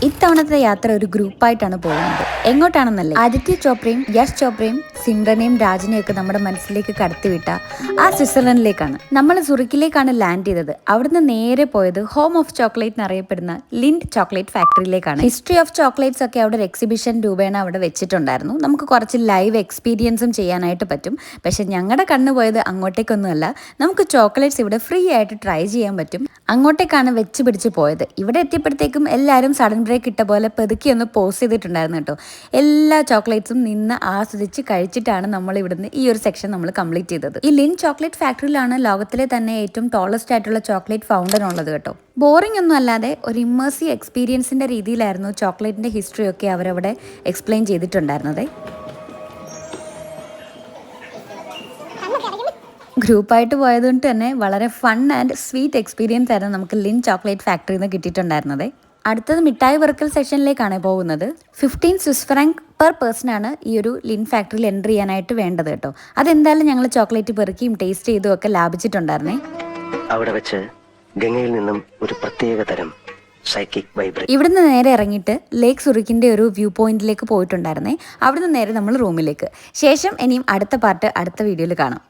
ഇത്തവണത്തെ യാത്ര ഒരു ഗ്രൂപ്പായിട്ടാണ് പോകുന്നത്. എങ്ങോട്ടാണെന്നല്ലേ, ആദിത്യ ചോപ്രയും യശ് ചോപ്രയും സിമ്രനെയും രാജിനെയും ഒക്കെ നമ്മുടെ മനസ്സിലേക്ക് കടത്തിവിട്ട ആ സ്വിറ്റ്സർലൻഡിലേക്കാണ്. നമ്മൾ സുറിക്കിലേക്കാണ് ലാൻഡ് ചെയ്തത്. അവിടുന്ന് നേരെ പോയത് ഹോം ഓഫ് ചോക്ലേറ്റ് എന്നറിയപ്പെടുന്ന ലിൻഡ് ചോക്ലേറ്റ് ഫാക്ടറിയിലേക്കാണ്. ഹിസ്റ്ററി ഓഫ് ചോക്ലേറ്റ്സ് ഒക്കെ അവിടെ ഒരു എക്സിബിഷൻ രൂപേണ അവിടെ വെച്ചിട്ടുണ്ടായിരുന്നു. നമുക്ക് കുറച്ച് ലൈവ് എക്സ്പീരിയൻസും ചെയ്യാനായിട്ട് പറ്റും. പക്ഷെ ഞങ്ങളുടെ കണ്ണ് പോയത് അങ്ങോട്ടേക്കൊന്നുമല്ല. നമുക്ക് ചോക്ലേറ്റ്സ് ഇവിടെ ഫ്രീ ആയിട്ട് ട്രൈ ചെയ്യാൻ പറ്റും. അങ്ങോട്ടേക്കാണ് വെച്ച് പിടിച്ച് പോയത്. ഇവിടെ എത്തിയപ്പോഴത്തേക്കും എല്ലാവരും സഡൻ ബ്രേക്ക് ഇട്ട പോലെ പെതുക്കി ഒന്ന് പോസ് ചെയ്തിട്ടുണ്ടായിരുന്നു കേട്ടോ. എല്ലാ ചോക്ലേറ്റ്സും നിന്ന് ആസ്വദിച്ച് കഴിച്ചിട്ടാണ് നമ്മൾ ഇവിടുന്ന് ഈ ഒരു സെക്ഷൻ നമ്മൾ കംപ്ലീറ്റ് ചെയ്തത്. ഈ ലിൻ ചോക്ലേറ്റ് ഫാക്ടറിയിലാണ് ലോകത്തിലെ തന്നെ ഏറ്റവും ടോളസ്റ്റ് ആയിട്ടുള്ള ചോക്ലേറ്റ് ഫൗണ്ടൻ ഉള്ളത് കേട്ടോ. ബോറിംഗ് ഒന്നും അല്ലാതെ ഒരു ഇമ്മേഴ്സീവ് എക്സ്പീരിയൻസിന്റെ രീതിയിലായിരുന്നു ചോക്ലേറ്റിന്റെ ഹിസ്റ്ററി ഒക്കെ അവരവിടെ എക്സ്പ്ലെയിൻ ചെയ്തിട്ടുണ്ടായിരുന്നത്. ഗ്രൂപ്പായിട്ട് പോയതുകൊണ്ട് തന്നെ വളരെ ഫൺ ആൻഡ് സ്വീറ്റ് എക്സ്പീരിയൻസ് ആയിരുന്നു നമുക്ക് ലിൻ ചോക്ലേറ്റ് ഫാക്ടറിയിൽ നിന്ന് കിട്ടിയിട്ടുണ്ടായിരുന്നത്. അടുത്തത് മിഠായി വെറുക്കൽ സെഷനിലേക്കാണ് പോകുന്നത്. 15 സ്വിസ് ഫ്രാങ്ക് പെർ പേഴ്സൺ ആണ് ഈ ഒരു ലിൻ ഫാക്ടറിയിൽ എൻട്രി ചെയ്യാനായിട്ട് വേണ്ടത് കേട്ടോ. അതെന്തായാലും ഞങ്ങൾ ചോക്ലേറ്റ് പെറുക്കിയും ടേസ്റ്റ് ചെയ്തും ഒക്കെ ലാഭിച്ചിട്ടുണ്ടായിരുന്നേ. അവിടെ വെച്ച് ഗംഗയിൽ നിന്നും ഒരു പ്രത്യേക തരം ഇവിടുന്ന് നേരെ ഇറങ്ങിയിട്ട് ലേക്ക് സുറിക്കിന്റെ ഒരു വ്യൂ പോയിന്റിലേക്ക് പോയിട്ടുണ്ടായിരുന്നേ. അവിടുന്ന് നേരെ നമ്മൾ റൂമിലേക്ക്. ശേഷം ഇനിയും അടുത്ത പാർട്ട് അടുത്ത വീഡിയോയിൽ കാണാം.